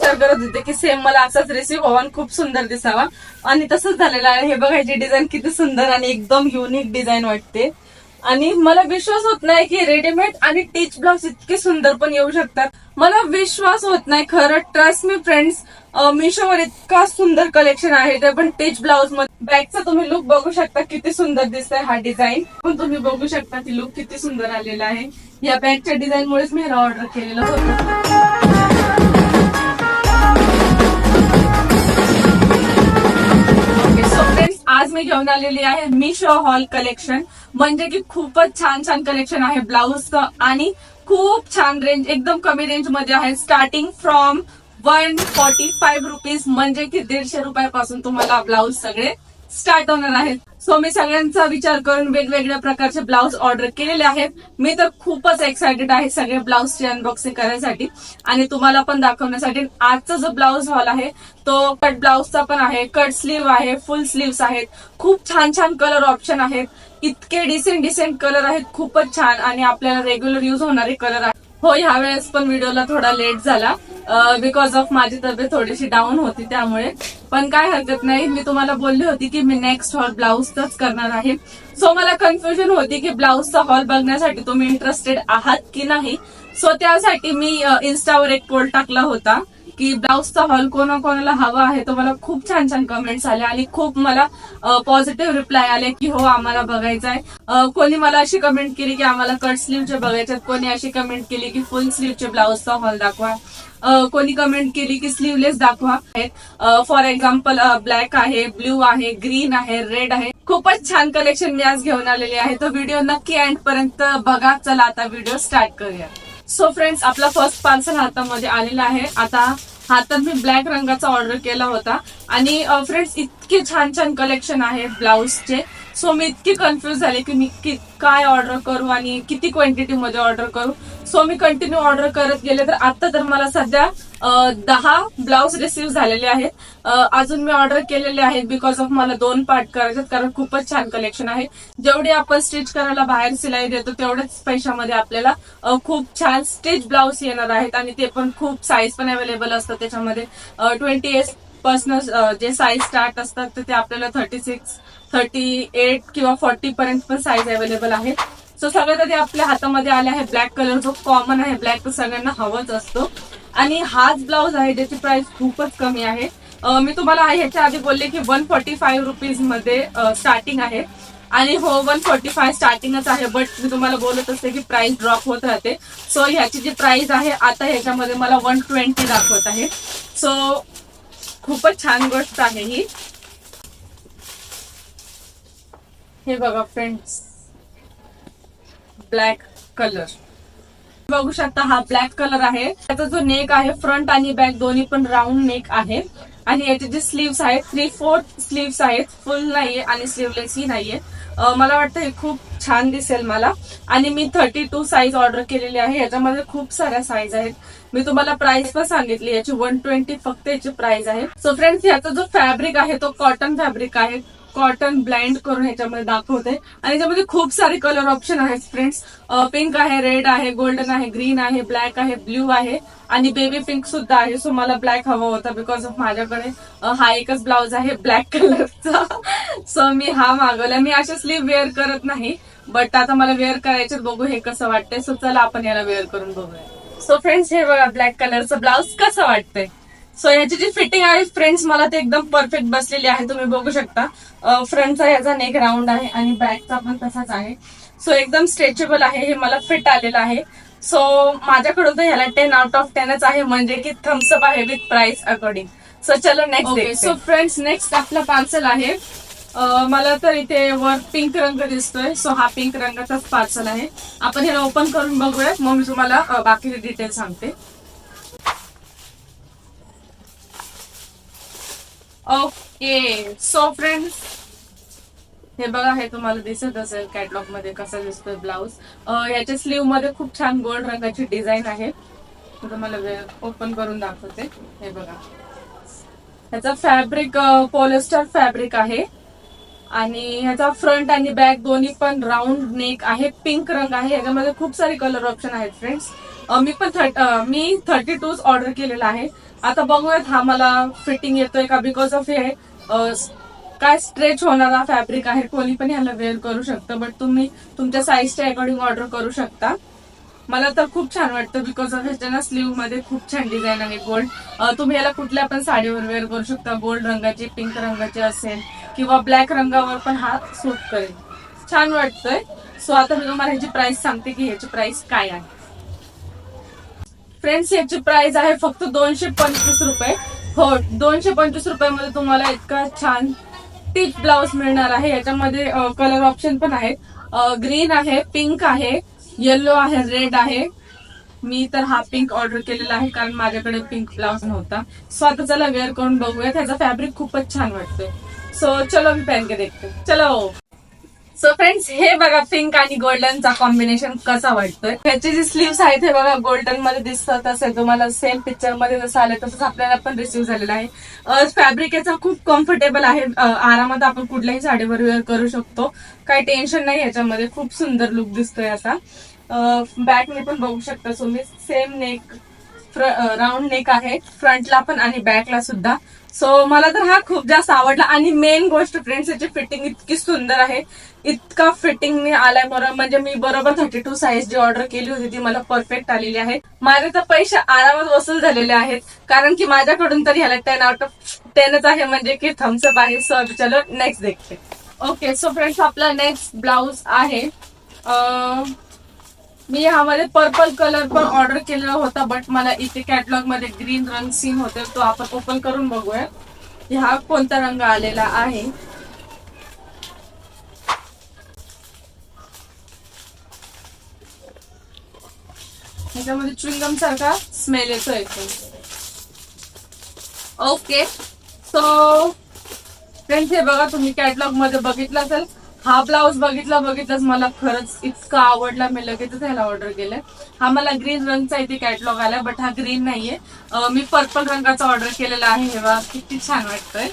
विचार करत होते की सेम मला असाच रिसीव्ह व्हावा आणि खूप सुंदर दिसावा, आणि तसंच झालेलं आहे. हे बघायची डिझाईन किती सुंदर आणि एकदम युनिक डिझाईन वाटते. आणि मला विश्वास होत नाही की रेडीमेड आणि टिच ब्लाउज इतके सुंदर पण येऊ शकतात. मला विश्वास होत नाही खरं. ट्रस्ट मी फ्रेंड्स, मिशोवर इतका सुंदर कलेक्शन आहे. ते पण टिच ब्लाउज मध्ये बॅगचा तुम्ही लुक बघू शकता किती सुंदर दिसतंय. हा डिझाईन पण तुम्ही बघू शकता की लुक किती सुंदर आलेला आहे. या बॅगच्या डिझाईन मुळेच मी ह्याला ऑर्डर केलेलं होतं. आज मी घेऊन आलेली आहे मिशो हॉल कलेक्शन. म्हणजे की खूपच छान छान कलेक्शन आहे ब्लाऊजचं आणि खूप छान रेंज, एकदम कमी रेंज मध्ये आहे. स्टार्टिंग फ्रॉम 145 रुपीज, म्हणजे की 150 रुपयापासून तुम्हाला ब्लाऊज सगळे स्टार्ट होणार आहेत. सो मी सगळ्यांचा विचार करून वेगवेगळ्या प्रकारचे ब्लाऊज ऑर्डर केलेले आहेत. मी तर खूपच एक्सायटेड आहे सगळे ब्लाऊजची अनबॉक्सिंग करायसाठी आणि तुम्हाला पण दाखवण्यासाठी. आजचा जो ब्लाऊज हॉल आहे तो कट ब्लाऊजचा पण आहे, कट स्लीव्ह आहे, फुल स्लीव्स आहेत. खूप छान छान कलर ऑप्शन आहेत. इतके डिसेंट कलर आहेत, खूपच छान आणि आपल्याला रेग्युलर युज होणारे कलर आहेत. हो, ह्यावेळेस पण व्हिडिओला थोडा लेट झाला बिकॉज ऑफ माझी तब्येत थोडीशी डाऊन होती त्यामुळे. पण काय हरकत नाही, मी तुम्हाला बोलली होती की मी नेक्स्ट हॉल ब्लाऊजचाच करणार आहे. सो मला कन्फ्युजन होती की ब्लाऊजचा हॉल बघण्यासाठी तुम्ही इंटरेस्टेड आहात की नाही. सो त्यासाठी मी इन्स्टावर एक पोल टाकला होता की ब्लाऊजचा हॉल कोणाकोणाला हवा आहे. तो मला खूप छान छान कमेंट्स आले आणि खूप मला पॉझिटिव्ह रिप्लाय आले की हो आम्हाला बघायचं आहे. कोणी मला अशी कमेंट केली की आम्हाला कट स्लीव्हचे बघायचे, कोणी अशी कमेंट केली की फुल स्लीव्हचे ब्लाऊजचा हॉल दाखवा, कोणी कमेंट केली की स्लीवलेस दाखवा. फॉर एक्झाम्पल ब्लॅक आहे, ब्ल्यू आहे, ग्रीन आहे, रेड आहे. खूपच छान कलेक्शन मी आज घेऊन आलेली आहे. तो व्हिडिओ नक्की एंड पर्यंत बघा. चला आता व्हिडिओ स्टार्ट करूया. सो फ्रेंड्स, आपला फर्स्ट पार्सल हातामध्ये आलेला आहे. आता हातात मी ब्लॅक रंगाचा ऑर्डर केला होता आणि फ्रेंड्स इतके छान छान कलेक्शन आहे ब्लाऊजचे. सो मी इतकी कन्फ्युज झाले की मी काय ऑर्डर करू आणि किती क्वांटिटी मध्ये ऑर्डर करू. सो मी कंटिन्यू ऑर्डर करत गेले तर आता तर मला सध्या 10 ब्लाऊज रिसीव्ह झालेले आहेत. अजून मी ऑर्डर केलेले आहेत बिकॉज ऑफ मला 2 पार्ट करायचे, कारण खूपच छान कलेक्शन आहे. जेवढे आपण स्टिच करायला बाहेर सिलाई देतो तेवढ्याच पैशामध्ये आपल्याला खूप छान स्टिच ब्लाऊज येणार आहेत आणि ते पण खूप साईज पण अवेलेबल असतात त्याच्यामध्ये. 28 पासून जे साईज स्टार्ट असतात तर ते आपल्याला 36, 38 किंवा 40 पर्यंत पण साईज अवेलेबल आहे. सो सगळ्यात आधी आपल्या हातामध्ये आले आहे ब्लॅक कलर, जो कॉमन आहे. ब्लॅक तर सगळ्यांना हवाच असतो आणि हाच ब्लाऊज आहे ज्याची प्राइस खूपच कमी आहे. मी तुम्हाला ह्याच्या आधी बोलले की 145 रुपीज मध्ये स्टार्टिंग आहे आणि हो 145 स्टार्टिंगच आहे. बट मी तुम्हाला बोलत असते की प्राइस ड्रॉप होत राहते. सो ह्याची जी प्राइस आहे आता ह्याच्यामध्ये मला 120 दाखवत आहे. सो खूपच छान गोष्ट आहे ही. हे बघा फ्रेंड्स, ब्लॅक कलर बघू शकता. हा ब्लॅक कलर आहे. त्याचा जो नेक आहे फ्रंट आणि बॅक दोन्ही पण राऊंड नेक आहे आणि याचे जे स्लीव्स आहेत 3/4 स्लीव्स आहेत, फुल नाहीये आणि स्लीवलेस ही नाहीये. मला वाटतं हे खूप छान दिसेल मला. आणि मी 32 साईज ऑर्डर केलेली आहे. याच्यामध्ये खूप साऱ्या साईज आहेत. मी तुम्हाला प्राइस पण सांगितली याची 120 फक्त याची प्राइस आहे. सो फ्रेंड्स, याचा जो फॅब्रिक आहे तो कॉटन फॅब्रिक आहे. कॉटन ब्लाइंड करून ह्याच्यामध्ये दाखवते आणि याच्यामध्ये खूप सारे कलर ऑप्शन आहेत फ्रेंड्स. पिंक आहे, रेड आहे, गोल्डन आहे, ग्रीन आहे, ब्लॅक आहे, ब्ल्यू आहे आणि बेबी पिंक सुद्धा आहे. सो मला ब्लॅक हवा होता बिकॉज ऑफ माझ्याकडे हा एकच ब्लाऊज आहे ब्लॅक कलरचा. सो मी हा मागवला. मी असे स्लीव वेअर करत नाही, बट आता मला वेअर करायचे, बघू हे कसं वाटतंय. सो चला आपण याला वेअर करून बघूया. सो फ्रेंड्स, हे बघा ब्लॅक कलरचं ब्लाऊज कसं वाटतंय. सो याची जी फिटिंग आहे फ्रेंड्स मला ते एकदम परफेक्ट बसलेली आहे. तुम्ही बघू शकता फ्रंटचा याचा नेक राऊंड आहे आणि बॅकचा पण तसाच आहे. सो एकदम स्ट्रेचेबल आहे. हे मला फिट आलेलं आहे. सो माझ्याकडून तर ह्याला 10 आउट ऑफ 10च आहे, म्हणजे की थम्सअप आहे विथ प्राइस अकॉर्डिंग. सो चलो नेक्स्ट. सो फ्रेंड्स, नेक्स्ट आपला पार्सल आहे. मला तर इथे वर पिंक रंग दिसतोय. सो हा पिंक रंगाचाच पार्सल आहे. आपण ह्याला ओपन करून बघूयात, मग मी तुम्हाला बाकीचे डिटेल सांगते. ओके, सो फ्रेंड्स हे बघा, हे तुम्हाला दिसत असेल कॅटलॉग मध्ये कसा दिसतोय ब्लाऊज. याच्या स्लीव मध्ये खूप छान गोल्ड रंगाची डिझाईन आहे. तुम्हाला ओपन करून दाखवते. हे बघा, ह्याचा फॅब्रिक पॉलिस्टर फॅब्रिक आहे आणि ह्याचा फ्रंट आणि बॅक दोन्ही पण राऊंड नेक आहे. पिंक रंग आहे. ह्याच्यामध्ये खूप सारे कलर ऑप्शन आहेत फ्रेंड्स. मी 32 ऑर्डर केलेला आहे आता बघूयात हा मला फिटिंग येतोय का, बिकॉज ऑफ हे काय स्ट्रेच होणारा फॅब्रिक आहे. कोणी पण ह्याला वेअर करू शकतं, बट तुम्ही तुमच्या साईजच्या अकॉर्डिंग ऑर्डर करू शकता. मला तर खूप छान वाटतं बिकॉज ऑफ ह्याच्या ना स्लीव्ह मध्ये खूप छान डिझाईन आहे गोल्ड. तुम्ही याला कुठल्या पण साडीवर वेअर करू शकता. गोल्ड रंगाची, पिंक रंगाची असेल किंवा ब्लॅक रंगावर पण हा सूट करेल. छान वाटतंय. सो आता मी तुम्हाला ह्याची प्राइस सांगते की ह्याची प्राइस काय आहे. फ्रेंड्स, याची प्राइस आहे फक्त 225 रुपये. हो, 225 रुपयामध्ये तुम्हाला इतका छान टिच ब्लाउज मिळणार आहे. याच्यामध्ये कलर ऑप्शन पण आहेत. ग्रीन आहे, पिंक आहे, येलो आहे, रेड आहे. मी तर हा पिंक ऑर्डर केलेला आहे कारण माझ्याकडे पिंक ब्लाउज नव्हता. सो आता चला वेअर करून बघूया. त्याचा फॅब्रिक खूपच छान वाटतोय. सो चलो मी पहन के देखते. चलो. सो फ्रेंड्स, हे बघा पिंक आणि गोल्डनचा कॉम्बिनेशन कसा वाटतोय. त्याचे जे स्लीव्स आहेत हे बघा गोल्डन मध्ये दिसतात असेल तुम्हाला. सेम पिक्चर मध्ये जसं आलं तसंच आपल्याला पण रिसीव्ह झालेलं आहे. फॅब्रिक याचा खूप कम्फर्टेबल आहे. आरामात आपण कुठल्याही साडीवर वेअर करू शकतो. काही टेन्शन नाही याच्यामध्ये. खूप सुंदर लुक दिसतोय असा. बॅकने पण बघू शकता तुम्ही. सेम नेक, राऊंड नेक आहे फ्रंटला पण आणि बॅकला सुद्धा. सो मला तर हा खूप जास्त आवडला. आणि मेन गोष्ट फ्रेंड्स, याची फिटिंग इतकी सुंदर आहे. इतका फिटिंगने आलाय बरोबर. म्हणजे मी बरोबर 32 साईज जी ऑर्डर केली होती ती मला परफेक्ट आलेली आहे. माझे तर पैसे आरामात वसूल झालेले आहेत कारण की माझ्याकडून तर ह्याला 10 आउट ऑफ 10च आहे. म्हणजे की थम्सअप आहे. सो चलो नेक्स्ट देखते. ओके, सो फ्रेंड्स आपला नेक्स्ट ब्लाउज आहे. मी ह्यामध्ये पर्पल कलर पण ऑर्डर केलेला होता, बट मला इथे कॅटलॉग मध्ये ग्रीन रंग सीन होते. तो आपण ओपन करून बघूया हा कोणता रंग आलेला आहे. ह्याच्यामध्ये च्युइंगम सारखा स्मेल येतो एकदम. ओके, सो फ्रेंड्स हे बघा, तुम्ही कॅटलॉग मध्ये बघितलं असेल. हा ब्लाऊज बघितलाच मला खरंच इतका आवडला. मी लगेचच ह्याला ऑर्डर केलंय. हा मला ग्रीन रंगचा इथे कॅटलॉग आलाय, बट हा ग्रीन नाहीये. मी पर्पल रंगाचा ऑर्डर केलेला आहे. हे बघा किती छान वाटतंय.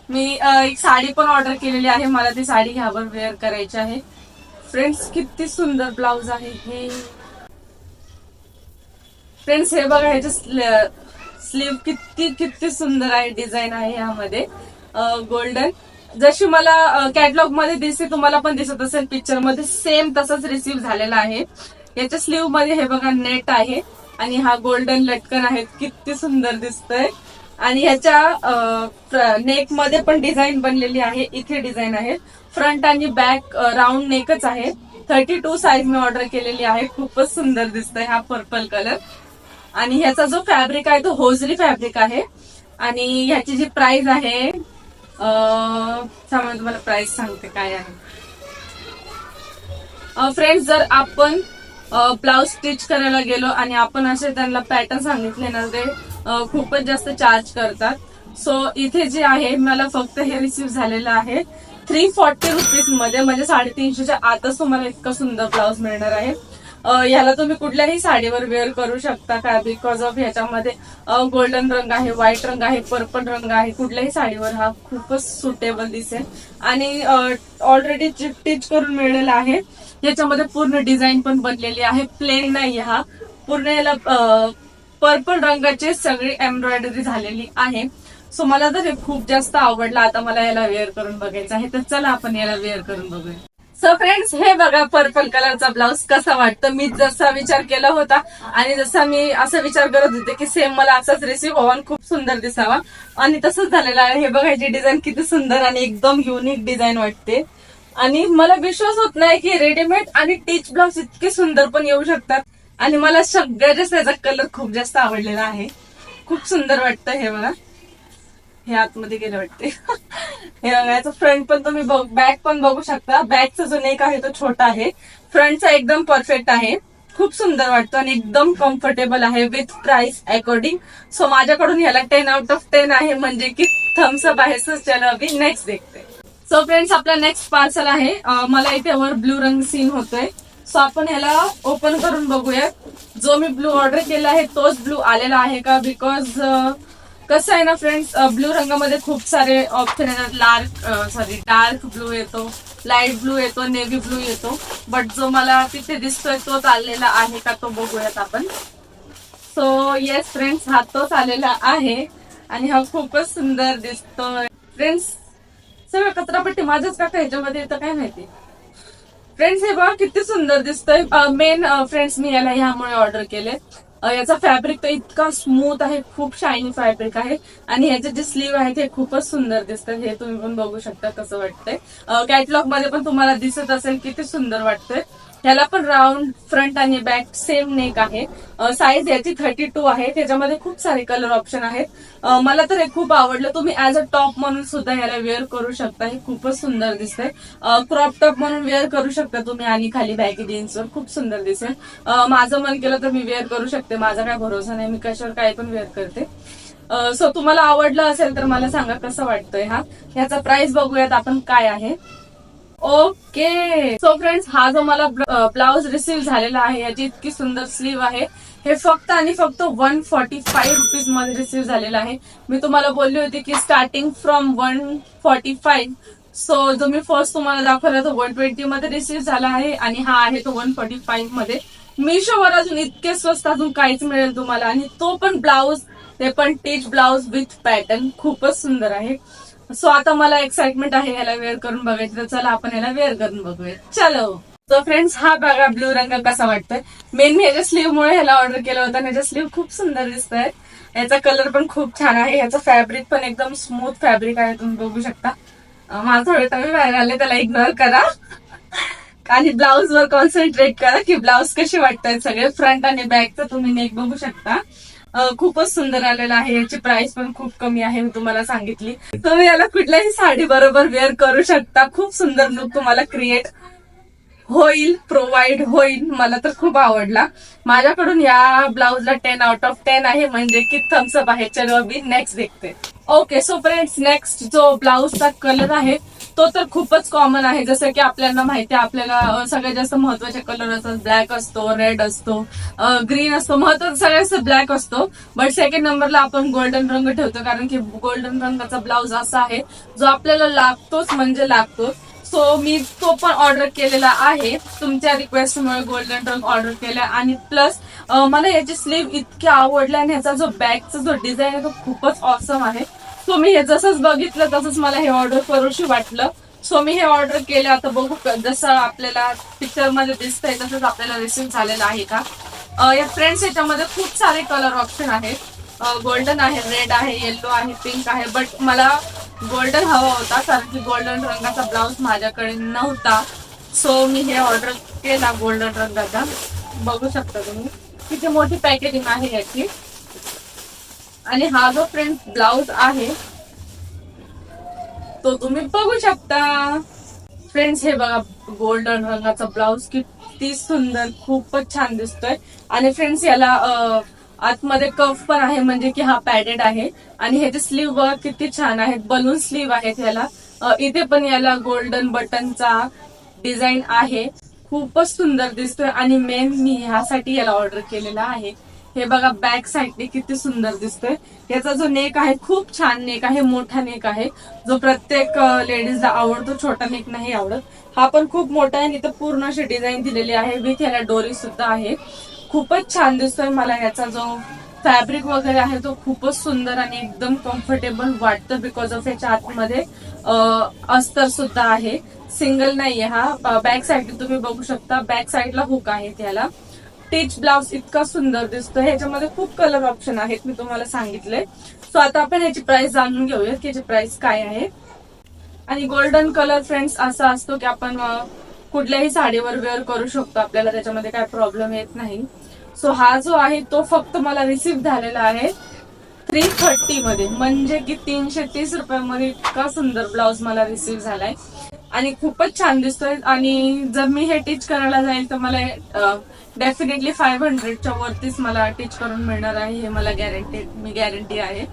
मी एक साडी पण ऑर्डर केलेली आहे. मला ती साडी ह्यावर वेअर करायची आहे. फ्रेंड्स, किती सुंदर ब्लाऊज आहे हे. फ्रेंड्स हे बघा, ह्याचे स्लीव किती सुंदर आहे. डिझाईन आहे यामध्ये गोल्डन. जशी मला कॅटलॉग मध्ये दिसते तुम्हाला पण दिसत असेल पिक्चर मध्ये, सेम तसंच रिसीव्ह झालेला आहे. याच्या स्लीव मध्ये हे बघा नेट आहे आणि हा गोल्डन लटकन आहे. किती सुंदर दिसतंय. आणि ह्याच्या नेक मध्ये पण डिझाईन बनलेली आहे. इथे डिझाईन आहे. फ्रंट आणि बॅक राऊंड नेकच आहे. 32 साईज मी ऑर्डर केलेली आहे. खूपच सुंदर दिसतंय हा पर्पल कलर. आणि ह्याचा जो फॅब्रिक आहे तो होजरी फॅब्रिक आहे. आणि ह्याची जी प्राइस आहे, तुम्हाला प्राइस सांगते काय आहे. फ्रेंड्स, जर आपण ब्लाउज स्टिच करायला गेलो आणि आपण असे त्यांना पॅटर्न सांगितले ना, ते खूपच जास्त चार्ज करतात. सो इथे जे आहे मला फक्त हे रिसीव्ह झालेलं आहे 340 रुपीज मध्ये. म्हणजे 350च्या आतच तुम्हाला इतका सुंदर ब्लाउज मिळणार आहे. ह्याला तुम्ही कुठल्याही साडीवर वेअर करू शकता का, बिकॉज ऑफ ह्याच्यामध्ये गोल्डन रंग आहे, व्हाईट रंग आहे, पर्पल रंग आहे. कुठल्याही साडीवर हा खूपच सुटेबल दिसेल. आणि ऑलरेडी स्टिच करून मिळलेला आहे. याच्यामध्ये पूर्ण डिझाईन पण बनलेली आहे. प्लेन नाही हा. पूर्ण याला पर्पल रंगाची सगळी एम्ब्रॉयडरी झालेली आहे. सो मला तर हे खूप जास्त आवडलं. आता मला याला वेअर करून बघायचं आहे, तर चला आपण याला वेअर करून बघूया. सो फ्रेंड्स, हे बघा पर्पल कलरचा ब्लाऊज कसा वाटतो. मी जसा विचार केला होता आणि जसा मी असा विचार करत होते की सेम मला असाच रिसीव्ह व्हावा, खूप सुंदर दिसावा, आणि तसंच झालेलं आहे. हे बघा, ह्याची डिझाईन किती सुंदर आणि एकदम युनिक डिझाईन वाटते. आणि मला विश्वास होत नाही की रेडीमेड आणि टिच ब्लाऊज इतके सुंदर पण येऊ शकतात. आणि मला सगळ्यात जास्त याचा कलर खूप जास्त आवडलेला आहे. खूप सुंदर वाटतं. हे बघा, हे आतमध्ये गेलं वाटते. हे याचं फ्रंट पण तुम्ही बॅक पण बघू शकता. बॅकचा जो नेक आहे तो छोटा आहे. फ्रंटचा एकदम परफेक्ट आहे. खूप सुंदर वाटतो आणि एकदम कम्फर्टेबल आहे विथ प्राइस अकॉर्डिंग. सो माझ्याकडून ह्याला 10 आउट ऑफ 10 आहे. म्हणजे की थम्सअप आहे. सो चलो अभी नेक्स्ट देखते. सो फ्रेंड्स, आपला नेक्स्ट पार्सल आहे. मला इथे वर ब्लू रंग सीन होतोय. सो आपण ह्याला ओपन करून बघूया. जो मी ब्लू ऑर्डर केला आहे तोच ब्लू आलेला आहे का, बिकॉज कसं आहे ना फ्रेंड्स, ब्लू रंगामध्ये खूप सारे ऑप्शन येतात. डार्क ब्लू येतो, लाईट ब्लू येतो, नेव्ही ब्लू येतो. बट जो मला तिथे दिसतोय तो चाललेला आहे का तो बघूयात आपण. सो येस फ्रेंड्स, हा तोच आलेला आहे आणि हा खूपच सुंदर दिसतोय. फ्रेंड्स सगळं कचरापट्टी माझ्याच का ह्याच्यामध्ये येतं काय माहिती. फ्रेंड्स हे बघा किती सुंदर दिसतोय. मेन फ्रेंड्स मी याला ह्यामुळे ऑर्डर केले, याचा फॅब्रिक तर इतका स्मूथ आहे, खूप शायनी फॅब्रिक आहे आणि ह्याचे जे स्लीव्ह आहे ते खूपच सुंदर दिसतात. हे तुम्ही पण बघू शकता कसं वाटतंय. कॅटलॉग मध्ये पण तुम्हाला दिसत असेल किती सुंदर वाटतंय. ह्याला पण राऊंड फ्रंट आणि बॅक सेम नेक आहे. साईज याची 32 आहे. त्याच्यामध्ये खूप सारे कलर ऑप्शन आहेत. मला तर हे खूप आवडलं. तुम्ही ऍज अ टॉप म्हणून सुद्धा ह्याला वेअर करू शकता. हे खूपच सुंदर दिसतंय. क्रॉप टॉप म्हणून वेअर करू शकता तुम्ही आणि खाली बॅगी जीन्सवर खूप सुंदर दिसेल. माझं मन केलं तर मी वेअर करू शकते. माझा काय भरोसा नाही, मी कशावर काय पण वेअर करते. सो तुम्हाला आवडलं असेल तर मला सांगा कसं वाटतंय. ह्याचा प्राइस बघूयात आपण काय आहे. ओके सो फ्रेंड्स, हा जो मला ब्लाउज रिसीव्ह झालेला आहे याची इतकी सुंदर स्लीव आहे. हे फक्त आणि फक्त 145 रुपीज मध्ये रिसीव्ह झालेला आहे. मी तुम्हाला बोलली होती की स्टार्टिंग फ्रॉम 145. सो जो मी फर्स्ट तुम्हाला दाखवला तो 120 मध्ये रिसीव्ह झाला आहे आणि हा आहे तो 145 मध्ये. मिशोवर अजून इतके स्वस्त अजून काहीच मिळेल तुम्हाला, आणि तो पण ब्लाउज, ते पण टीच ब्लाउज विथ पॅटर्न. खूपच सुंदर आहे. सो आता मला एक्साइटमेंट आहे ह्याला वेअर करून बघायचं, तर चला आपण ह्याला वेअर करून बघूया. चलो. सो फ्रेंड्स, हा बघा ब्लू रंग कसा वाटतोय. मेन मी ह्याच्या स्लीव्ह मुळे ह्याला ऑर्डर केलं होतं. ह्याच्या स्लीव्ह खूप सुंदर दिसत आहेत. याचा कलर पण खूप छान आहे. ह्याचं फॅब्रिक पण एकदम स्मूथ फॅब्रिक आहे, तुम्ही बघू शकता. माझं थोडे तवे बाहेर आले, त्याला इग्नोर करा आणि ब्लाऊज वर कॉन्सन्ट्रेट करा की ब्लाऊज कशी वाटतात. सगळे फ्रंट आणि बॅकचं तुम्ही नेक बघू शकता. खूपच सुंदर आलेला आहे. याची प्राइस पण खूप कमी आहे, मी तुम्हाला सांगितली. तुम्ही याला कुठल्याही साडी बरोबर वेअर करू शकता. खूप सुंदर लुक तुम्हाला क्रिएट होईल, प्रोव्हाइड होईल. मला तर खूप आवडला. माझ्याकडून या ब्लाउजला 10 आउट ऑफ 10 आहे, म्हणजे की थम्सअप आहे. चलो अभी नेक्स्ट देखते. ओके सो फ्रेंड्स, नेक्स्ट जो ब्लाउजचा कलर आहे तो तर खूपच कॉमन आहे. जसं की आपल्याला माहिती आहे, आपल्याला सगळ्यात जास्त महत्वाचे कलर असतात. ब्लॅक असतो, रेड असतो, ग्रीन असतो. महत्वाचं सगळ्यात ब्लॅक असतो. बट सेकंड नंबरला आपण गोल्डन रंग ठेवतो, कारण की गोल्डन रंगाचा ब्लाउज असा आहे जो आपल्याला लागतोच म्हणजे लागतोच. सो मी तो पण ऑर्डर केलेला आहे. तुमच्या रिक्वेस्टमुळे गोल्डन रंग ऑर्डर केला, आणि प्लस मला याची स्लीव्ह इतकी आवडली आणि ह्याचा जो बॅकचा जो डिझाईन आहे तो खूपच ऑसम आहे. सो मी हे जसंच बघितलं तसंच मला हे ऑर्डर करूशी वाटलं. सो मी हे ऑर्डर केलं. आता बघू जसं आपल्याला पिक्चर मध्ये दिसतंय तसंच आपल्याला रिसीव्ह झालेलं आहे का. या फ्रेंड्स याच्यामध्ये खूप सारे कलर ऑप्शन आहेत. गोल्डन आहे, रेड आहे, येलो आहे, पिंक आहे. बट मला गोल्डन हवा होता, कारण की गोल्डन रंगाचा ब्लाउज माझ्याकडे नव्हता. सो मी हे ऑर्डर केला गोल्डन रंगाचा. बघू शकता तुम्ही किती मोठी पॅकेजिंग आहे याची. आणि हा जो फ्रेंड्स ब्लाउज आहे तो तुम्ही बघू शकता. फ्रेंड्स हे बघा, गोल्डन रंगाचा ब्लाउज किती सुंदर, खूपच छान दिसतोय. आणि फ्रेंड्स याला आतमध्ये कफ पण आहे, म्हणजे की हा पॅडेड आहे. आणि ह्याचे स्लीव्ह बघा किती छान आहेत, बलून स्लीव्ह आहेत ह्याला. इथे पण याला गोल्डन बटनचा डिझाईन आहे. खूपच सुंदर दिसतोय. आणि मेन मी ह्यासाठी याला ऑर्डर केलेला आहे. हे बघा बॅक साईडने किती सुंदर दिसतोय. याचा जो नेक आहे खूप छान नेक आहे, मोठा नेक आहे, जो प्रत्येक लेडीजला आवडतो. छोटा नेक नाही आवडत. हा पण खूप मोठा आहे आणि इथं पूर्ण अशी डिझाईन दिलेली आहे. विथ याला डोरी सुद्धा आहे. खूपच छान दिसतोय. मला याचा जो फॅब्रिक वगैरे आहे तो खूपच सुंदर आणि एकदम कम्फर्टेबल वाटतं. बिकॉज ऑफ याच्या आतमध्ये अस्तर सुद्धा आहे, सिंगल नाहीये हा. बॅक साईड तुम्ही बघू शकता, बॅक साईडला हुक आहे त्याला. टीच ब्लाउज इतका सुंदर दिसतो. ह्याच्यामध्ये खूप कलर ऑप्शन आहेत, मी तुम्हाला सांगितले. सो आता आपण याची प्राइस जाणून घेऊयात की याची प्राइस काय आहे. आणि गोल्डन कलर फ्रेंड्स असा असतो की आपण कुठल्याही साडीवर वेअर करू शकतो, आपल्याला त्याच्यामध्ये काय प्रॉब्लेम येत नाही. सो हा जो आहे तो फक्त मला रिसीव्ह झालेला आहे 330 मध्ये, म्हणजे की 330 रुपयामध्ये इतका सुंदर ब्लाउज मला रिसीव्ह झालाय आणि खूपच छान दिसतोय. आणि जर मी हे टीच करायला जाईल तर मला डेफिनेटली 500च्या वरतीच मला टीच करून मिळणार आहे, हे मला गॅरंटी आहे.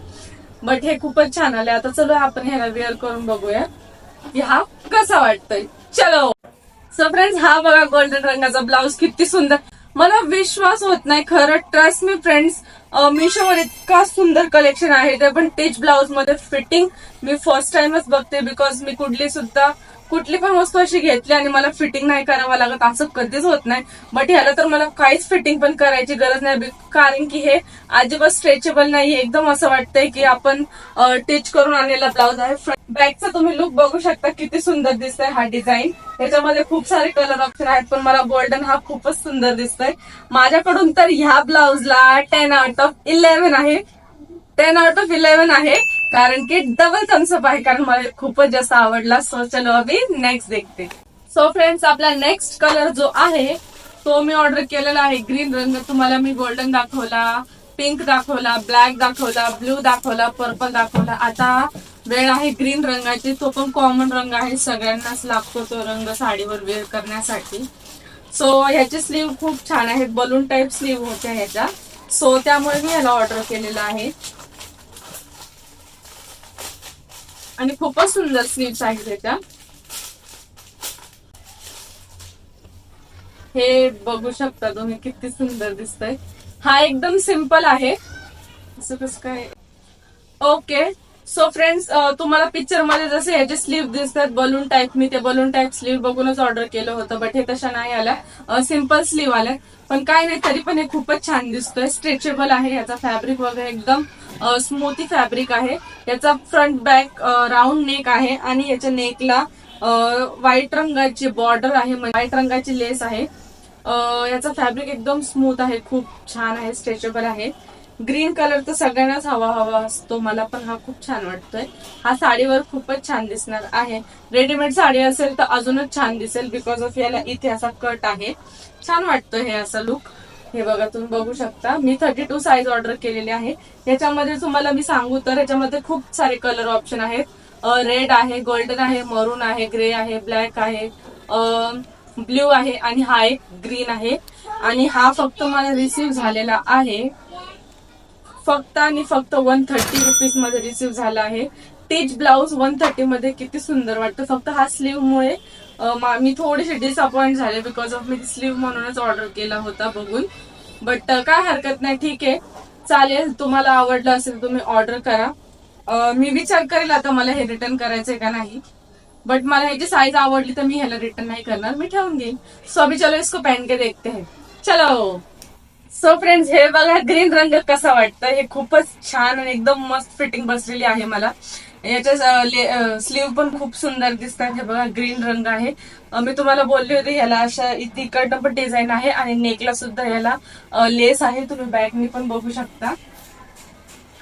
बट हे खूपच छान आले. आता चलो आपण ह्याला वेअर करून बघूया की हा कसा वाटतोय. चलो. सो फ्रेंड्स, हा बघा गोल्डन रंगाचा ब्लाउज किती सुंदर. मला विश्वास होत नाही खरं, ट्रस्ट मी फ्रेंड्स. मिशोवर इतका सुंदर कलेक्शन आहे, ते पण टीच ब्लाउज मध्ये फिटिंग मी फर्स्ट टाइमच बघते. बिकॉज मी कुठली सुद्धा कुठली पण वस्तू अशी घेतली आणि मला फिटिंग नाही करावं लागत असं कधीच होत नाही. बट ह्याला तर मला काहीच फिटिंग पण करायची गरज नाही, कारण की हे अजिबात स्ट्रेचेबल नाही. एकदम असं वाटतंय की आपण टिच करून आणलेला ब्लाउज आहे. बॅकचा तुम्ही लुक बघू शकता, किती सुंदर दिसतंय हा डिझाईन. त्याच्यामध्ये खूप सारे कलर ऑप्शन आहेत, पण मला गोल्डन हा खूपच सुंदर दिसतोय. माझ्याकडून तर ह्या ब्लाउजला 10/11 आहे. 10/11 आहे, कारण की डबल थम्सअप आहे, कारण मला खूपच जास्त आवडला. सो चलो अभी नेक्स्ट देखते. सो फ्रेंड्स, आपला नेक्स्ट कलर जो आहे तो मी ऑर्डर केलेला आहे ग्रीन रंग. तुम्हाला मी गोल्डन दाखवला, पिंक दाखवला, ब्लॅक दाखवला, ब्लू दाखवला, पर्पल दाखवला. आता वेळ आहे ग्रीन रंगाची. तो पण कॉमन रंग आहे, सगळ्यांनाच लागतो तो रंग साडीवर वेअर करण्यासाठी. सो ह्याचे स्लीव्ह खूप छान आहेत, बलून टाईप स्लीव्ह होत्या ह्याच्या. सो त्यामुळे मी ह्याला ऑर्डर केलेलं आहे आणि खूपच सुंदर स्लीव्स आहेत त्याच्या. हे बघू शकता तुम्ही, किती सुंदर दिसतंय. हा एकदम सिंपल आहे, असं कसं काय. ओके. सो फ्रेंड्स, तुम्हाला पिक्चर मध्ये जसे ह्याचे स्लीव्ह दिसतात बलून टाईप, मी ते बलून टाईप स्लीव्ह बघूनच ऑर्डर केलं होतं. बट हे तशा नाही आल्या, सिंपल स्लीव्ह आल्या. पण काय नाही, तरी पण हे खूपच छान दिसतोय. स्ट्रेचेबल आहे, याचा फॅब्रिक वगैरे एकदम स्मूथी फॅब्रिक आहे. याचा फ्रंट बॅक राऊंड नेक आहे आणि याच्या नेकला व्हाईट रंगाची बॉर्डर आहे, म्हणजे व्हाईट रंगाची लेस आहे. याचा फॅब्रिक एकदम स्मूथ आहे, खूप छान आहे, स्ट्रेचेबल आहे. ग्रीन कलर तर सगळ्यांनाच हवा असतो, मला पण हा खूप छान वाटतोय. हा साडीवर खूपच छान दिसणार आहे. रेडीमेड साडी असेल तर अजूनच छान दिसेल, बिकॉज ऑफ याला इथे असा कट आहे. छान वाटतोय हे असं लुक. हे बघा, तुम्ही बघू शकता, मी 32 साईज ऑर्डर केलेली आहे. याच्यामध्ये तुम्हाला मी सांगू तर याच्यामध्ये खूप सारे कलर ऑप्शन आहेत. रेड आहे, गोल्डन आहे, मरून आहे, ग्रे आहे, ब्लॅक आहे, ब्ल्यू आहे आणि हा एक ग्रीन आहे. आणि हा फक्त मला रिसीव्ह झालेला आहे फक्त आणि फक्त 130 रुपीज मध्ये रिसीव्ह झाला आहे. टिच ब्लाउज 130 मध्ये, किती सुंदर वाटतं. फक्त हा स्लीव्ह मुळे मी थोडीशी डिसअपॉइंट झाले, बिकॉज ऑफ मी स्लीव्ह म्हणूनच ऑर्डर केला होता बघून. बट काय हरकत नाही, ठीक आहे, चालेल. तुम्हाला आवडलं असेल तुम्ही ऑर्डर करा. मी विचार करेल आता मला हे रिटर्न करायचंय का नाही. बट मला ह्याची साईज आवडली तर मी ह्याला रिटर्न नाही करणार, मी ठेवून घेईन. सो अभी चलो इसको पहन के देखते हैं. चलो. सो फ्रेंड्स, हे बघा ग्रीन रंग कसा वाटतं. हे खूपच छान आणि एकदम मस्त फिटिंग बसलेली आहे मला. याच्या स्लीव्ह पण खूप सुंदर दिसतात. हे बघा ग्रीन रंग आहे. मी तुम्हाला बोलली होती ह्याला अशा तिकडनं पण डिझाईन आहे आणि नेकला सुद्धा ह्याला लेस आहे. तुम्ही बॅकनी पण बघू शकता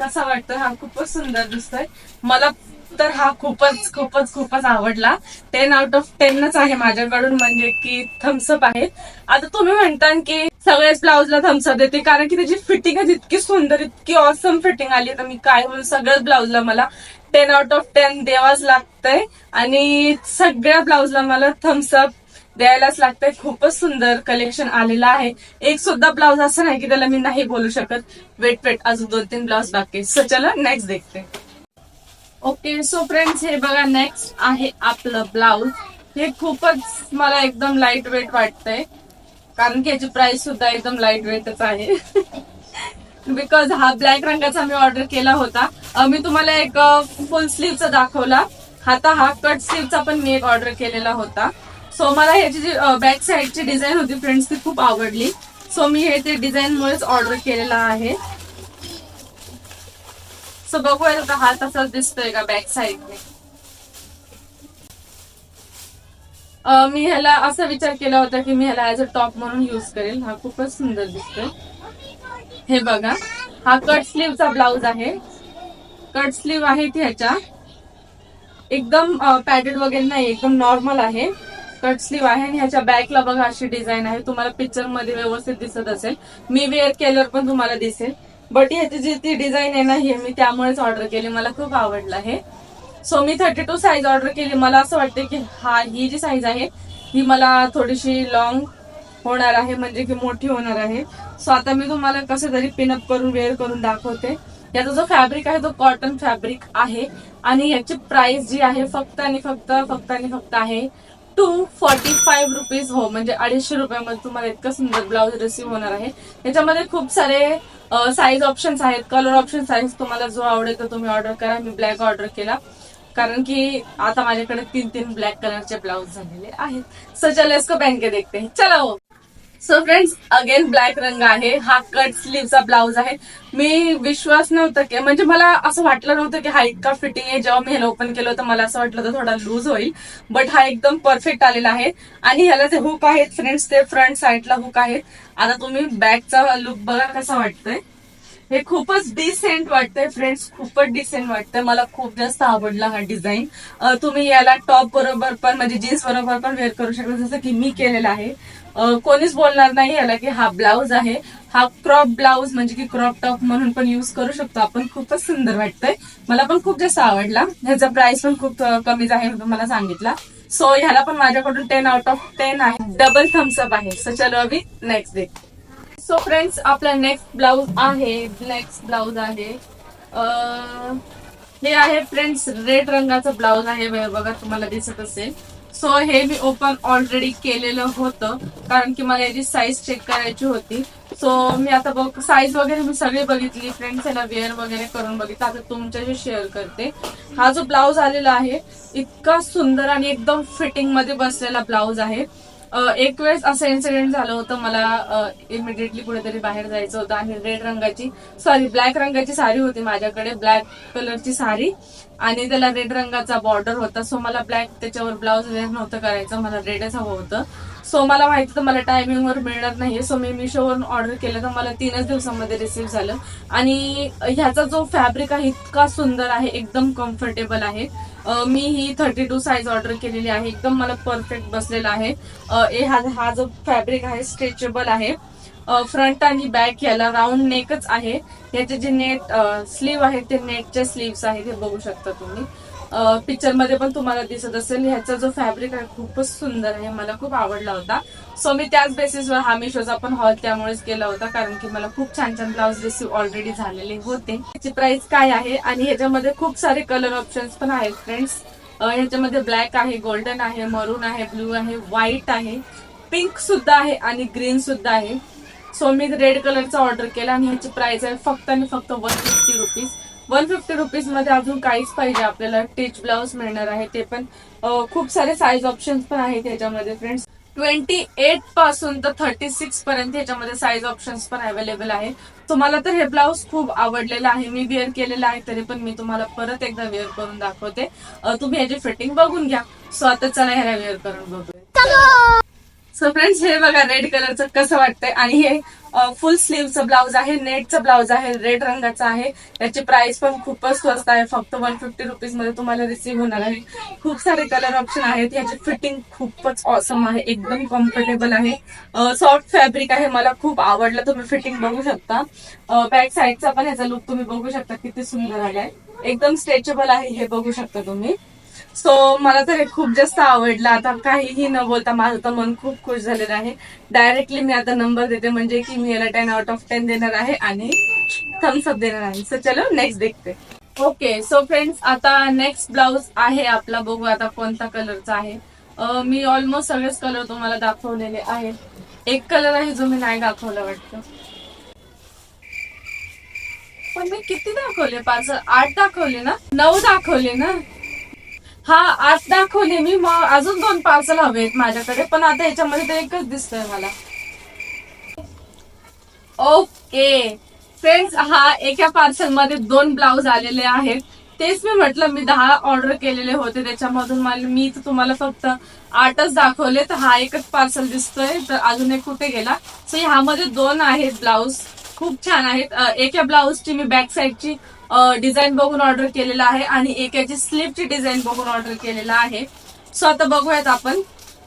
कसा वाटतं. हा खूपच सुंदर दिसतोय. मला तर हा खूपच खूपच खूपच आवडला. 10/10च आहे माझ्याकडून, म्हणजे की थम्सअप आहे. आता तुम्ही म्हणता की सगळ्याच ब्लाउजला थम्सअप देते, कारण की त्याची फिटिंगच इतकी सुंदर, इतकी ऑसम फिटिंग आली, तर मी काय म्हणून सगळ्याच ब्लाउजला मला 10/10 द्यावाच लागतंय. आणि सगळ्या ब्लाउजला मला थम्सअप द्यायलाच लागतंय. खूपच सुंदर कलेक्शन आलेलं आहे. एक सुद्धा ब्लाउज असं नाही की त्याला मी नाही बोलू शकत. वेट अजून 2-3 ब्लाउज बाकी. सो चला नेक्स्ट देखते. ओके. सो फ्रेंड्स, हे बघा नेक्स्ट आहे आपलं ब्लाउज. हे खूपच मला एकदम लाईट वेट वाटतंय, कारण की याची प्राइस सुद्धा एकदम लाईट वेटच आहे. बिकॉज हा ब्लॅक रंगाचा मी ऑर्डर केला होता. मी तुम्हाला एक फुल स्लीवचा दाखवला. आता हा कट स्लीवचा पण मी एक ऑर्डर केलेला होता. सो मला ह्याची जी बॅक साईडची डिझाईन होती फ्रेंड्स, ती खूप आवडली. सो मी हे ते डिझाईन मुळेच ऑर्डर केलेला आहे. सो बघूया का हा तसाच दिसतोय का बॅक साईडने. मी ह्याला असा विचार केला होता की मी ह्याला ऍज अ टॉप म्हणून युज करेल. हा खूपच सुंदर दिसतोय. हे बघा, हा कट स्लीवचा ब्लाउज आहे. कट स्लीव आहे ह्याच्या, एकदम पॅडेड वगैरे नाही, एकदम नॉर्मल आहे. कट स्लीव आहे आणि ह्याच्या बॅकला बघा अशी डिझाईन आहे. तुम्हाला पिक्चर मध्ये व्यवस्थित दिसत असेल, मी वेअर केल्यावर पण तुम्हाला दिसेल. बट ह्याची जी ती डिझाईन आहे ना, हे मी त्यामुळेच ऑर्डर केली, मला खूप आवडलं हे. सो मी 32 साईज ऑर्डर केली. मला असं वाटतं की ही जी साईज आहे ही मला थोडीशी लॉंग होणार आहे, म्हणजे की मोठी होणार आहे. सो आता मी तुम्हाला कसं तरी पिनअप करून वेअर करून दाखवते. याचा जो फॅब्रिक आहे तो कॉटन फॅब्रिक आहे आणि याची प्राइस जी आहे फक्त आणि फक्त आहे 245 रुपीज. हो, म्हणजे 250 रुपयामध्ये तुम्हाला इतकं सुंदर ब्लाउज रिसीव्ह होणार आहे. याच्यामध्ये खूप सारे साईज ऑप्शन्स आहेत, कलर ऑप्शन्स आहेत. तुम्हाला जो आवडेल तो तुम्ही ऑर्डर करा. मी ब्लॅक ऑर्डर केला. कारण की आता माझ्याकडे 3 ब्लॅक कलरचे ब्लाउज झालेले आहेत. सो चलो इसको पहन के देखते हैं. चलो. सो फ्रेंड्स, अगेन ब्लॅक रंग आहे. हा कट स्लीवचा ब्लाउज आहे. मी विश्वास नव्हता की, म्हणजे मला असं वाटलं नव्हतं की हा इतका फिटिंग आहे. जेव्हा मी ह्याला ओपन केलं होतं मला असं वाटलं होतं थोडा लूज होईल, बट हा एकदम परफेक्ट आलेला आहे. आणि ह्याला जे हुक आहेत फ्रेंड्स, ते फ्रंट साईडला हुक आहेत. आता तुम्ही बॅकचा लुक बघा कसा वाटतोय. हे खूपच डिसेंट वाटतंय फ्रेंड्स, खूपच डिसेंट वाटतंय. मला खूप जास्त आवडला हा डिझाईन. तुम्ही याला टॉप बरोबर पण, म्हणजे जीन्स बरोबर पण वेअर करू शकता, जसं की मी केलेलं आहे. कोणीच बोलणार नाही याला की हा ब्लाउज आहे. हा क्रॉप ब्लाउज म्हणजे की क्रॉप टॉप म्हणून पण युज करू शकतो आपण. खूपच सुंदर वाटतंय. मला पण खूप जास्त आवडला. ह्याचा प्राइस पण खूप कमीच आहे मी तुम्हाला सांगितला. सो ह्याला पण माझ्याकडून 10/10 आहे. डबल थम्सअप आहे. सो चलो अभी नेक्स्ट डे. सो फ्रेंड्स, आपला नेक्स्ट ब्लाउज आहे. हे आहे फ्रेंड्स रेड रंगाचं ब्लाउज आहे. बघा तुम्हाला दिसत असेल. सो हे मी ओपन ऑलरेडी केलेलं होतं, कारण की मला याची साईज चेक करायची होती. सो मी आता साईज वगैरे मी सगळी बघितली फ्रेंड्स, याला वेअर वगैरे करून बघितलं. आता तुमच्याशी शेअर करते. हा जो ब्लाउज आलेला आहे इतका सुंदर आणि एकदम फिटिंग मध्ये बसलेला ब्लाउज आहे. एक वेळेस असं इन्सिडेंट झालं होतं, मला इमिडिएटली कुठेतरी बाहेर जायचं होतं आणि ब्लॅक रंगाची साडी होती माझ्याकडे, ब्लॅक कलरची साडी, आणि त्याला रेड रंगाचा बॉर्डर होता. सो मला ब्लॅक त्याच्यावर ब्लाउज वेअर नव्हतं करायचं, मला रेडच हवं होतं. सो मला माहिती होतं मला टायमिंगवर मिळणार नाहीये. सो मी मिशोवरून ऑर्डर केलं, तर मला 3च दिवसामध्ये रिसीव्ह झालं. आणि ह्याचा जो फॅब्रिक आहे इतका सुंदर आहे, एकदम कम्फर्टेबल आहे. मी ही 32 साईज ऑर्डर केलेली आहे. एकदम मला परफेक्ट बसलेला आहे. हा जो फॅब्रिक आहे स्ट्रेचेबल आहे. फ्रंट आणि बॅक याला राऊंड नेकच आहे. याचे जे नेट स्लीव आहेत ते नेटचे स्लीव्स आहेत, हे बघू शकता तुम्ही. पिक्चर मध्ये पण तुम्हाला दिसत असेल. ह्याचा जो फॅब्रिक आहे खूपच सुंदर आहे, मला खूप आवडला होता. सो मी त्याच बेसिसवर हा मिशोचा पण हॉल त्यामुळेच केला होता, कारण की मला खूप छान छान ब्लाउज रिसीव्ह ऑलरेडी झालेले होते. त्याची प्राइस काय आहे, आणि ह्याच्यामध्ये खूप सारे कलर ऑप्शन्स पण आहेत फ्रेंड्स. ह्याच्यामध्ये ब्लॅक आहे, गोल्डन आहे, मरून आहे, ब्लू आहे, व्हाईट आहे, पिंक सुद्धा आहे आणि ग्रीन सुद्धा आहे. सो मी रेड कलरचा ऑर्डर केला आणि ह्याची प्राइस आहे फक्त आणि फक्त 150 रुपीज. 150 रुपीज मध्ये अजून काहीच पाहिजे आपल्याला. टिच ब्लाउज मिळणार आहे, ते पण खूप सारे साईज ऑप्शन्स पण आहेत ह्याच्यामध्ये फ्रेंड्स. 28 पासून तर 36 पर्यंत ह्याच्यामध्ये साईज ऑप्शन्स पण अवेलेबल आहे. तुम्हाला तर हे ब्लाउज खूप आवडलेलं आहे, मी वेअर केलेलं आहे, तरी पण मी तुम्हाला परत एकदा वेअर करून दाखवते. तुम्ही ह्याची फिटिंग बघून घ्या. सो आता चला ह्याला वेअर करून बघूया. सो फ्रेंड्स, हे बघा रेड कलरचं कसं वाटतंय. आणि हे फुल स्लीवचं ब्लाउज आहे, नेटचं ब्लाउज आहे, रेड रंगाचं आहे. याची प्राइस पण खूपच स्वस्त आहे, फक्त 150 रुपीज मध्ये तुम्हाला रिसीव्ह होणार आहे. खूप सारे कलर ऑप्शन आहेत. याची फिटिंग खूपच ऑसम आहे, एकदम कम्फर्टेबल आहे. सॉफ्ट फॅब्रिक आहे, मला खूप आवडलं. तुम्ही फिटिंग बघू शकता. बॅक साईडचा पण याचा लुक तुम्ही बघू शकता, किती सुंदर आलाय. एकदम स्ट्रेचेबल आहे, हे बघू शकता तुम्ही. सो मला तर हे खूप जास्त आवडलं. आता काहीही न बोलता माझं तर मन खूप खुश झालेलं आहे. डायरेक्टली मी आता नंबर देते, म्हणजे की मी याला 10/10 देणार आहे आणि थम्सअप देणार आहे. सो चलो नेक्स्ट देखते. ओके, सो फ्रेंड्स, आता नेक्स्ट ब्लाउज आहे आपला. बघू आता कोणता कलरचा आहे. मी ऑलमोस्ट सगळेच कलर तुम्हाला दाखवलेले आहेत. एक कलर आहे जो मी नाही दाखवला वाटतं, पण मी किती दाखवले? 8 दाखवले ना, 9 दाखवले ना. हा, 8 दाखवले मी. मग अजून 2 पार्सल हवेत माझ्याकडे, पण आता याच्यामध्ये तर एकच दिसतोय मला. ओके फ्रेंड्स, हा एका पार्सल मध्ये 2 ब्लाउज आलेले आहेत. तेच मी म्हटलं, मी 10 ऑर्डर केलेले होते, त्याच्यामधून मी तुम्हाला फक्त 8च दाखवले. तर हा एकच पार्सल दिसतोय, तर अजून एक कुठे गेला. सो ह्यामध्ये 2 आहेत ब्लाउज, खूप छान आहेत. एका ब्लाउजची मी बॅक साईडची डिझाईन बघून ऑर्डर केलेला आहे आणि एकाची स्लीवची डिझाईन बघून ऑर्डर केलेला आहे. सो आता बघूयात आपण.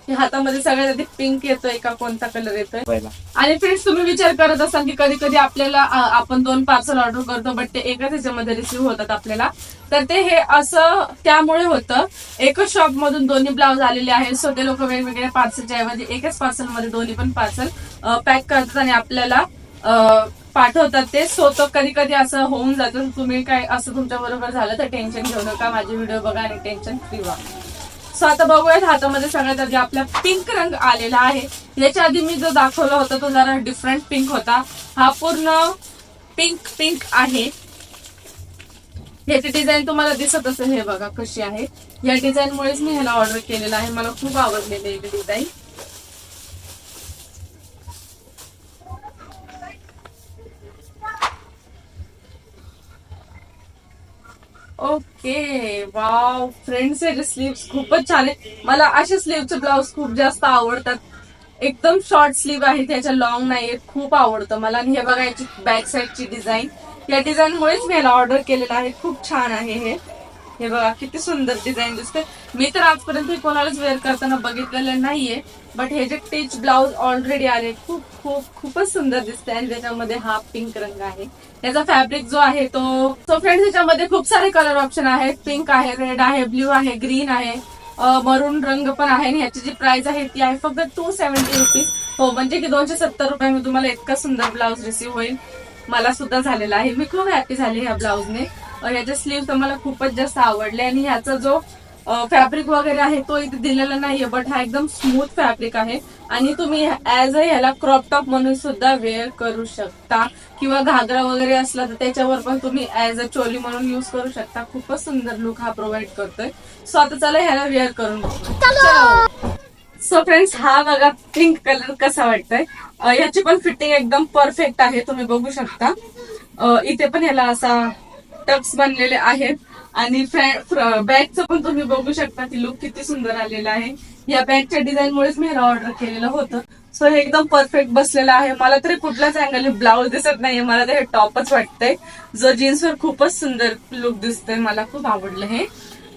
हातामध्ये सगळ्यात आधी पिंक येतोय का कोणता कलर येतोय. आणि फ्रेंड्स, तुम्ही विचार करत असाल की कधी कधी आपल्याला आपण 2 पार्सल ऑर्डर करतो, बट ते एकाच ह्याच्यामध्ये रिसिव्ह होतात आपल्याला. तर ते हे असं त्यामुळे होतं, एकच शॉप मधून दोन्ही ब्लाउज आलेले आहेत. सो ते लोक वेगवेगळ्या पार्सलच्या ऐवजी एकच पार्सल मध्ये दोन्ही पण पार्सल पॅक करतात आणि आपल्याला पाठवतात ते. सो तो कधी कधी असं होऊन जातं. तुम्ही काय असं तुमच्या बरोबर झालं तर टेन्शन घेऊ नका, माझे व्हिडिओ बघा आणि टेन्शन फ्री व्हा. सो आता बघूयात. हातामध्ये सगळ्यात आधी आपला पिंक रंग आलेला आहे. याच्या आधी मी जो दाखवला होता तो जरा डिफरंट पिंक होता. हा पूर्ण पिंक आहे. ह्याची डिझाईन तुम्हाला दिसत असेल, हे बघा कशी आहे. या डिझाईन मुळेच मी ह्याला ऑर्डर केलेला आहे. मला खूप आवडलेली आहे डिझाईन. ओके, वाव फ्रेंड्स, याचे स्लीव्स खूपच छान आहे. मला असे स्लीवचे ब्लाउज खूप जास्त आवडतात. एकदम शॉर्ट स्लीव आहे, त्याच्या लॉंग नाहीये. खूप आवडतं मला. आणि हे बघा याची बॅक साईडची डिझाईन. या डिझाईन मुळेच मी याला ऑर्डर केलेला आहे. खूप छान आहे हे बघा किती सुंदर डिझाईन दिसते. मी तर आजपर्यंत कोणालाच वेअर करताना बघितलेलं नाहीये, बट हे जे टिच ब्लाउज ऑलरेडी आले, खूपच सुंदर दिसते. आणि त्याच्यामध्ये हा पिंक रंग आहे. याचा फॅब्रिक जो आहे तो फ्रेंड्स, याच्यामध्ये खूप सारे कलर ऑप्शन आहेत. पिंक आहे, रेड आहे, ब्ल्यू आहे, ग्रीन आहे, मरून रंग पण आहे. आणि ह्याची जी प्राइस आहे ती आहे फक्त 270 रुपीज. हो, म्हणजे की 270 रुपयामध्ये तुम्हाला इतका सुंदर ब्लाउज रिसीव्ह होईल. मला सुद्धा झालेला आहे. मी खूप हॅपी झाले ह्या ब्लाउजने. ह्याचे स्लीव्ह तर मला खूपच जास्त आवडले. आणि ह्याचा जो फॅब्रिक वगैरे आहे तो इथे दिलेला नाहीये, बट हा एकदम स्मूथ फॅब्रिक आहे. आणि तुम्ही ऍज अ ह्याला क्रॉप टॉप म्हणून सुद्धा वेअर करू शकता, किंवा घागरा वगैरे असला तर त्याच्यावर पण तुम्ही ऍज अ चोली म्हणून युज करू शकता. खूपच सुंदर लुक हा प्रोव्हाइड करतोय. सो आता चला ह्याला वेअर करून बघू. सो फ्रेंड्स, हा बघा पिंक कलर कसा वाटतोय. याची पण फिटिंग एकदम परफेक्ट आहे, तुम्ही बघू शकता. इथे पण ह्याला असा टक्स बनलेले आहेत. आणि बॅगचं पण तुम्ही बघू शकता की लुक किती सुंदर आलेला आहे. या बॅगच्या डिझाईन मुळेच मी ह्याला ऑर्डर केलेलं होतं. सो हे एकदम परफेक्ट बसलेलं आहे. मला तरी कुठल्याच अँगलने ब्लाऊज दिसत नाहीये, मला तर हे टॉपच वाटतंय. जो जीन्सवर खूपच सुंदर लुक दिसतोय. मला खूप आवडलं हे.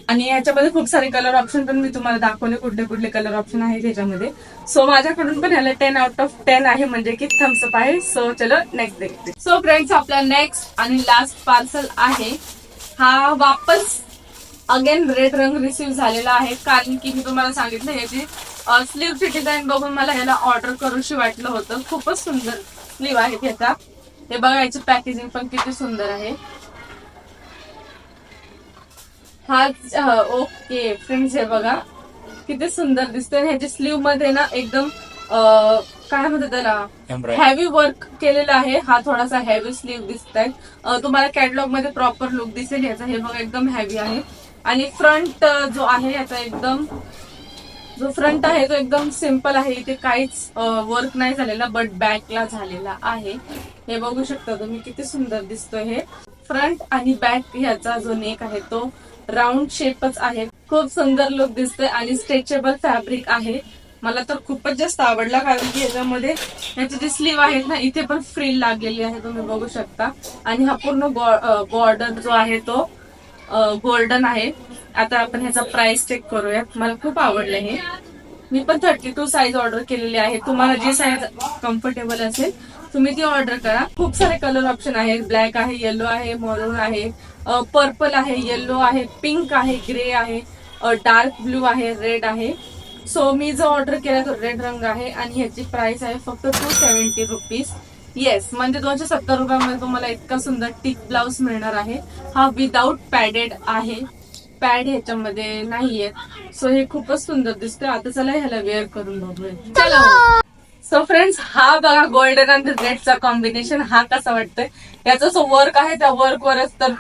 आणि याच्यामध्ये खूप सारे कलर ऑप्शन पण मी तुम्हाला दाखवले, कुठले कुठले कलर ऑप्शन आहे त्याच्यामध्ये. सो माझ्याकडून पण ह्याला 10 आउट ऑफ 10 आहे, म्हणजे की थम्सअप आहे. सो चलो नेक्स्ट देखते. सो फ्रेंड्स, आपला नेक्स्ट आणि लास्ट पार्सल आहे. हा वापस अगेन रेड रंग रिसीव्ह झालेला आहे, कारण की मी तुम्हाला सांगितलं याची स्लीवची डिझाईन बघून मला ह्याला ऑर्डर करूशी वाटलं होतं. खूपच सुंदर स्लीव आहे ह्याचा. हे बघा, याची पॅकेजिंग पण किती सुंदर आहे. हा ओके फ्रेंड्स, हे बघा किती सुंदर दिसतोय. ह्याच्या स्लीव मध्ये ना एकदम काय म्हणतात त्याला, हेवी वर्क केलेलं आहे. हा थोडासा हेवी स्लीव दिसत आहे. तुम्हाला कॅटलॉग मध्ये प्रॉपर लुक दिसेल याचा. हे बघा एकदम हेवी आहे. आणि फ्रंट जो आहे याचा जो फ्रंट आहे तो एकदम सिम्पल आहे. इथे काहीच वर्क नाही झालेला, बट बॅकला झालेला आहे. हे बघू शकता तुम्ही किती सुंदर दिसतोय हे. फ्रंट आणि बॅक ह्याचा जो नेक आहे तो राऊंड शेपच आहे. खूप सुंदर लुक दिसतोय आणि स्ट्रेचेबल फॅब्रिक आहे. मला तर खूपच जास्त आवडला, कारण की याच्यामध्ये याची जी स्लीव आहेत ना, इथे पण फ्रिल लागलेली आहे, तुम्ही बघू शकता. आणि हा पूर्ण बॉर्डर जो आहे तो गोल्डन आहे. आता आपण ह्याचा प्राइस चेक करूयात. मला खूप आवडलं हे. मी पण 32 साईज ऑर्डर केलेली आहे. तुम्हाला जी साईज कम्फर्टेबल असेल तुम्ही ती ऑर्डर करा. खूप सारे कलर ऑप्शन आहेत. ब्लॅक आहे, येलो आहे, मरून आहे, पर्पल आहे, येलो आहे, पिंक आहे, ग्रे आहे, डार्क ब्लू आहे, रेड आहे. सो मी जो ऑर्डर केला तो रेड रंग आहे. आणि ह्याची प्राइस आहे फक्त 270 रुपीज. येस, म्हणजे 270 रुपयामध्ये तुम्हाला इतका सुंदर टिक ब्लाउज मिळणार आहे. हा विदाउट पॅडेड आहे, पॅड ह्याच्यामध्ये नाहीये. सो हे खूपच सुंदर दिसतोय. आता चला ह्याला वेअर करून बघूया. चला. सो फ्रेंड्स, हा बघा गोल्डन आणि रेडचा कॉम्बिनेशन. हा कसा वाटतोय. याचा जो वर्क आहे त्या वर्कवरच तर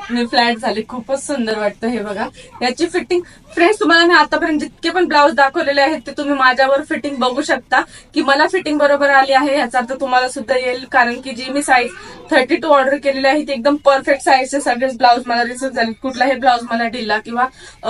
मी फ्लॅट झाली. खूपच सुंदर वाटतं हे बघा. याची फिटिंग फ्रेंड्स, तुम्हाला मी आतापर्यंत जितके पण ब्लाऊज दाखवलेले आहेत ते तुम्ही माझ्यावर फिटिंग बघू शकता की मला फिटिंग बरोबर आली आहे. याचा अर्थ तुम्हाला सुद्धा येईल, कारण की जी मी साईज 32 ऑर्डर केलेली आहे ती एकदम परफेक्ट साईजचे सगळेच ब्लाऊज मला रिसीव्ह झाले. कुठलाही ब्लाऊज मला ढिला किंवा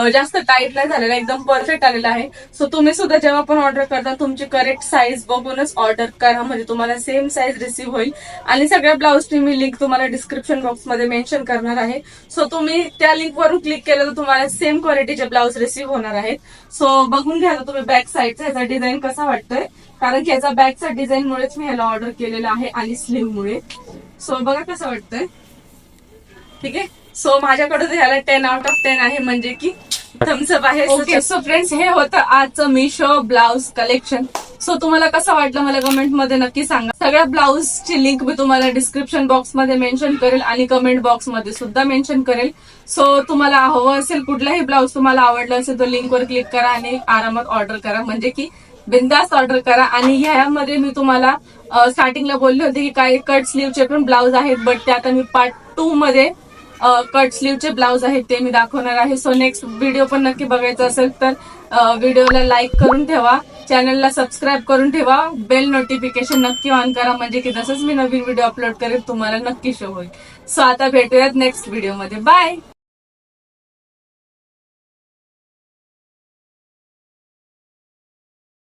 जास्त टाईट नाही झालेला, एकदम परफेक्ट आलेला आहे. सो तुम्ही सुद्धा जेव्हा पण ऑर्डर करता तुमची करेक्ट साईज बघूनच ऑर्डर करा, म्हणजे तुम्हाला सेम साईज रिसीव्ह होईल. आणि सगळ्या ब्लाऊजची मी लिंक तुम्हाला डिस्क्रिप्शन बॉक्समध्ये मेन्शन करणार आहे. सो तुम्ही त्या लिंक वरून क्लिक केलं तर तुम्हाला सेम क्वालिटीचे ब्लाऊज रिसीव्ह होणार आहेत. सो बघून घ्या तुम्ही बॅक साईडचा ह्याचा डिझाईन कसा वाटतोय, कारण की ह्याचा बॅकचा डिझाईन मुळेच मी ह्याला ऑर्डर केलेला आहे आणि स्लीव मुळे. सो बघा कसं वाटतंय. ठीक आहे. सो माझ्याकडे ह्याला 10 आउट ऑफ 10 आहे, म्हणजे की थम्सअप आहे. ओके. सो फ्रेंड्स, हे होतं आजचं मिशो ब्लाउज कलेक्शन. सो तुम्हाला कसं वाटलं मला कमेंट मध्ये नक्की सांगा. सगळ्या ब्लाऊजची लिंक मी तुम्हाला डिस्क्रिप्शन बॉक्स मध्ये मेन्शन करेल आणि कमेंट बॉक्स मध्ये सुद्धा मेन्शन करेल. सो तुम्हाला हवं असेल कुठलाही ब्लाऊज तुम्हाला आवडलं असेल तर लिंकवर क्लिक करा आणि आरामात ऑर्डर करा, म्हणजे की बिंदास ऑर्डर करा. आणि ह्यामध्ये मी तुम्हाला स्टार्टिंगला बोलले होते की काही कट स्लीवचे पण ब्लाऊज आहेत, बट ते आता मी पार्ट 2 मध्ये कट स्लीवचे ब्लाऊज आहेत ते मी दाखवणार आहे. सो नेक्स्ट व्हिडिओ पण नक्की बघायचा असेल तर व्हिडिओला लाईक करून ठेवा, चॅनलला सबस्क्राईब करून ठेवा, बेल नोटिफिकेशन नक्की ऑन करा, म्हणजे की जसंच मी नवीन व्हिडिओ अपलोड करेल तुम्हाला नक्की शो होईल. सो आता भेटूयात नेक्स्ट व्हिडिओमध्ये. बाय.